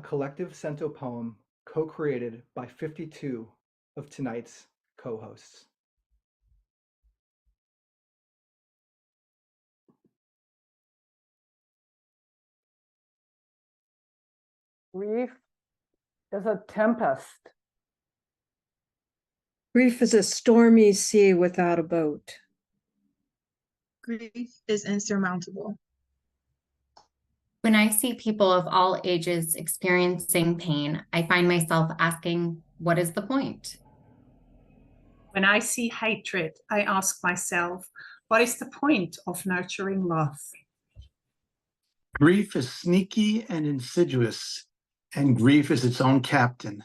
collective Cento poem co-created by 52 of tonight's co-hosts. Grief is a tempest. Grief is a stormy sea without a boat. Grief is insurmountable. When I see people of all ages experiencing pain, I find myself asking, what is the point? When I see hatred, I ask myself, what is the point of nurturing love? Grief is sneaky and insidious, and grief is its own captain.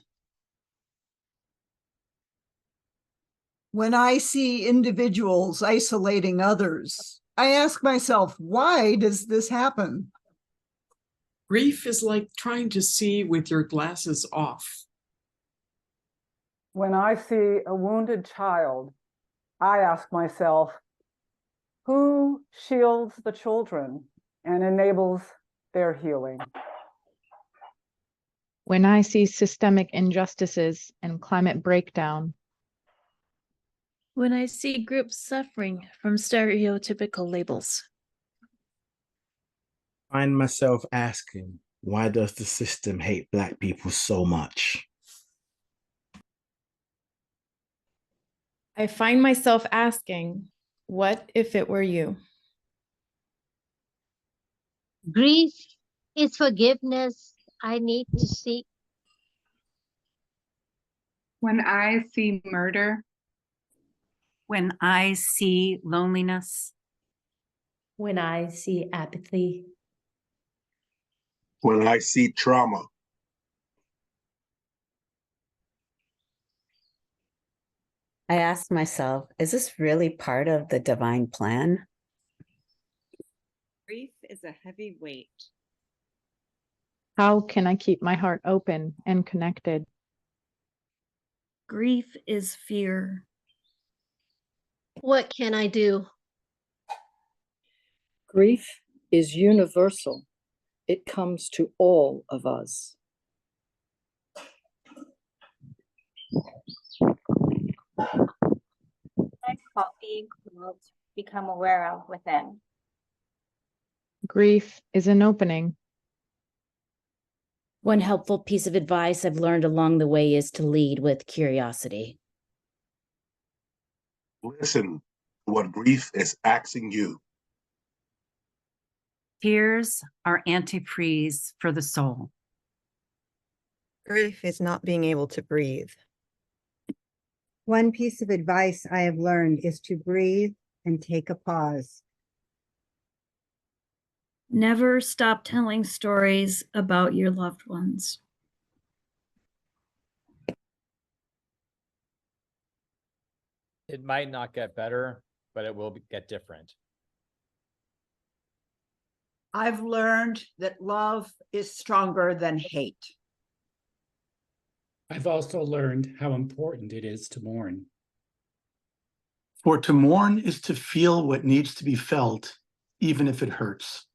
When I see individuals isolating others, I ask myself, why does this happen? Grief is like trying to see with your glasses off. When I see a wounded child, I ask myself, who shields the children and enables their healing? When I see systemic injustices and climate breakdown. When I see groups suffering from stereotypical labels. I find myself asking, why does the system hate Black people so much? I find myself asking, what if it were you? Grief is forgiveness I need to seek. When I see murder. When I see loneliness. When I see apathy. When I see trauma. I ask myself, is this really part of the divine plan? Grief is a heavy weight. How can I keep my heart open and connected? Grief is fear. What can I do? Grief is universal. It comes to all of us. Coffee will become aware of within. Grief is an opening. One helpful piece of advice I've learned along the way is to lead with curiosity. Listen to what grief is asking you. Tears are antifreeze for the soul. Grief is not being able to breathe. One piece of advice I have learned is to breathe and take a pause. Never stop telling stories about your loved ones. It might not get better, but it will get different. I've learned that love is stronger than hate. I've also learned how important it is to mourn. For to mourn is to feel what needs to be felt, even if it hurts.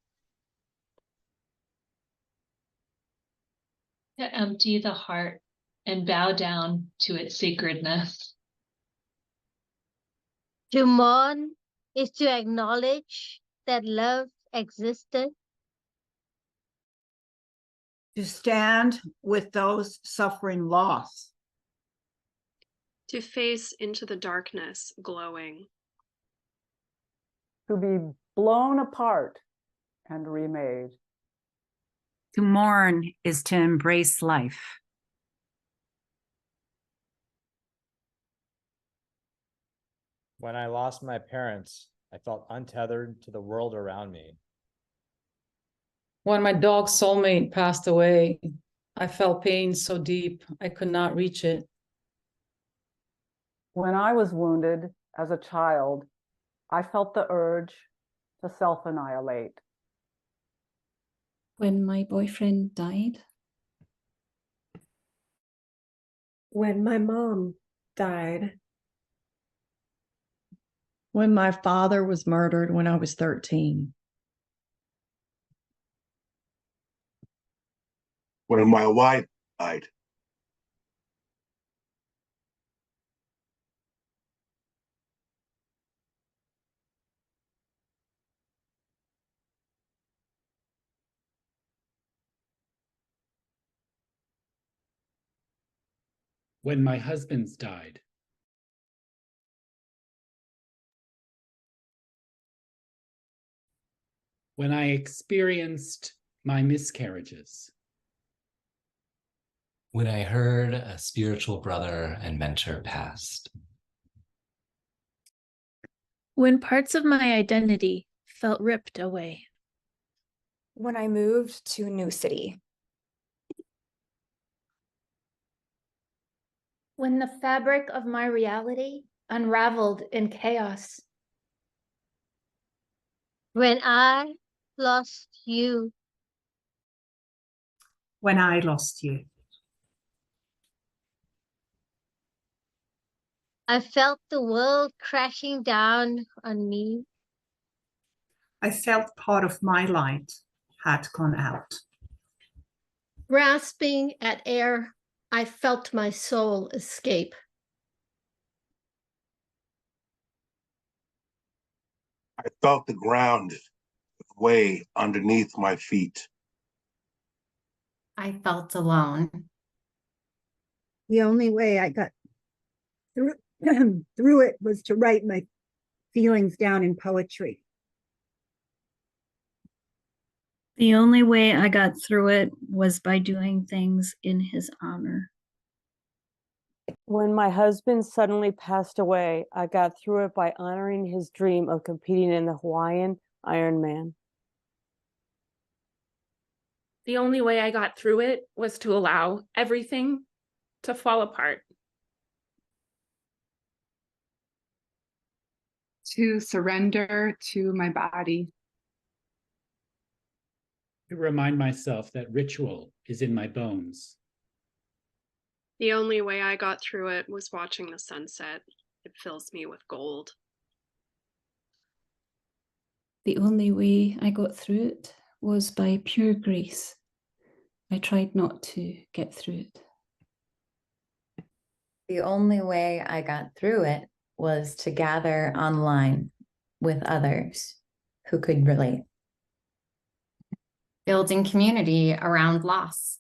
To empty the heart and bow down to its sacredness. To mourn is to acknowledge that love existed. To stand with those suffering loss. To face into the darkness glowing. To be blown apart and remade. To mourn is to embrace life. When I lost my parents, I felt untethered to the world around me. When my dog's soulmate passed away, I felt pain so deep I could not reach it. When I was wounded as a child, I felt the urge to self-annihilate. When my boyfriend died. When my mom died. When my father was murdered when I was 13. when my wife died. When my husband's died. When I experienced my miscarriages. When I heard a spiritual brother and mentor passed. When parts of my identity felt ripped away. When I moved to a new city. When the fabric of my reality unraveled in chaos. When I lost you. When I lost you. I felt the world crashing down on me. I felt part of my light had gone out. Grasping at air, I felt my soul escape. I felt the ground way underneath my feet. I felt alone. The only way I got through it was to write my feelings down in poetry. The only way I got through it was by doing things in his honor. When my husband suddenly passed away, I got through it by honoring his dream of competing in the Hawaiian Ironman. The only way I got through it was to allow everything to fall apart. To surrender to my body. To remind myself that ritual is in my bones. The only way I got through it was watching the sunset. It fills me with gold. The only way I got through it was by pure grace. I tried not to get through it. The only way I got through it was to gather online with others who could relate. Building community around loss.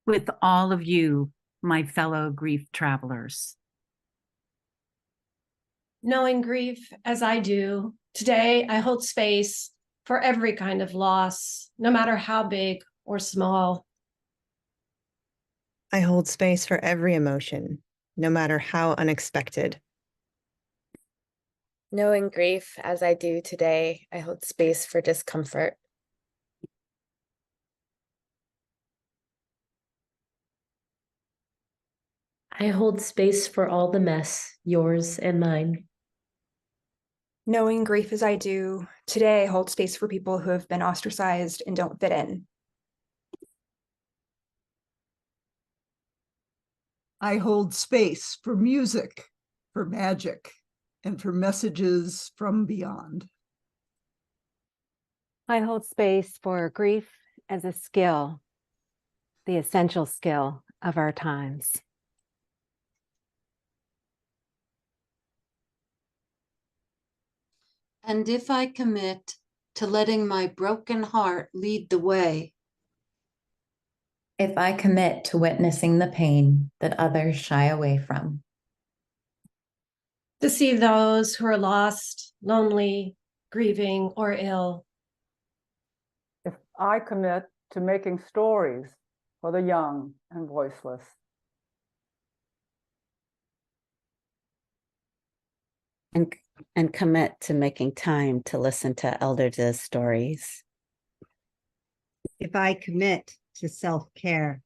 With all of you, my fellow grief travelers. Knowing grief as I do, today I hold space for every kind of loss, no matter how big or small. I hold space for every emotion, no matter how unexpected. Knowing grief as I do today, I hold space for discomfort. I hold space for all the mess, yours and mine. Knowing grief as I do, today I hold space for people who have been ostracized and don't fit in. I hold space for music, for magic, and for messages from beyond. I hold space for grief as a skill, the essential skill of our times. And if I commit to letting my broken heart lead the way. If I commit to witnessing the pain that others shy away from. To see those who are lost, lonely, grieving, or ill. If I commit to making stories for the young and voiceless. And commit to making time to listen to elders' stories. If I commit to self-care.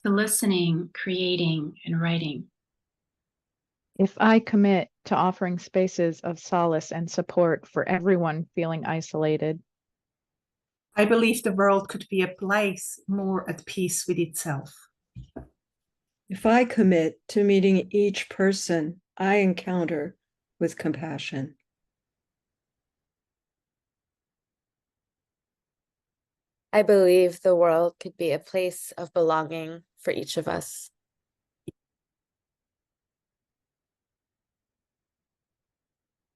To listening, creating, and writing. If I commit to offering spaces of solace and support for everyone feeling isolated. I believe the world could be a place more at peace with itself. If I commit to meeting each person I encounter with compassion. I believe the world could be a place of belonging for each of us.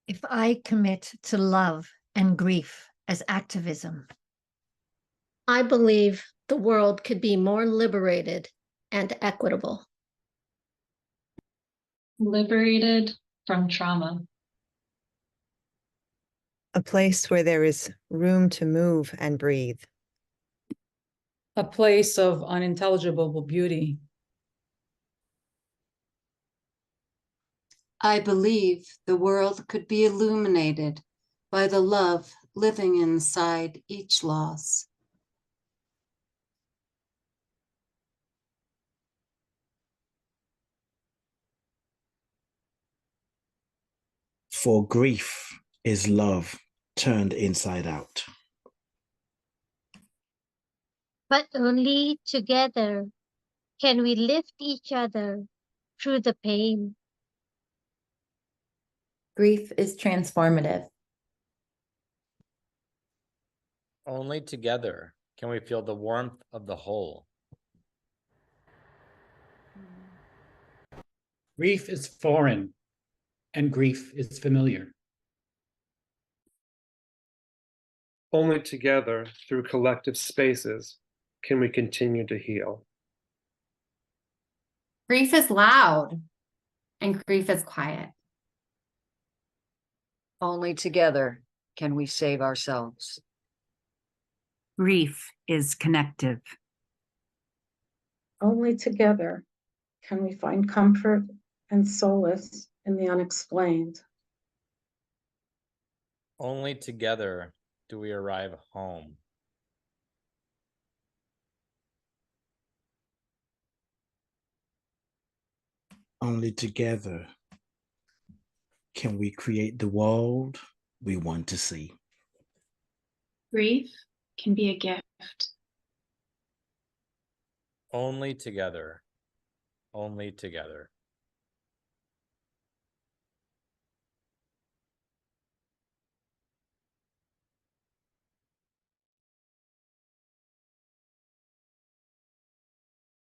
If I commit to love and grief as activism, I believe the world could be more liberated and equitable. Liberated from trauma. A place where there is room to move and breathe. A place of unintelligible beauty. I believe the world could be illuminated by the love living inside each loss. For grief is love turned inside out. But only together can we lift each other through the pain. Grief is transformative. Only together can we feel the warmth of the whole. Grief is foreign and grief is familiar. Only together, through collective spaces, can we continue to heal. Grief is loud and grief is quiet. Only together can we save ourselves. Grief is connective. Only together can we find comfort and solace in the unexplained. Only together do we arrive home. Only together can we create the world we want to see. Grief can be a gift. Only together. Only together.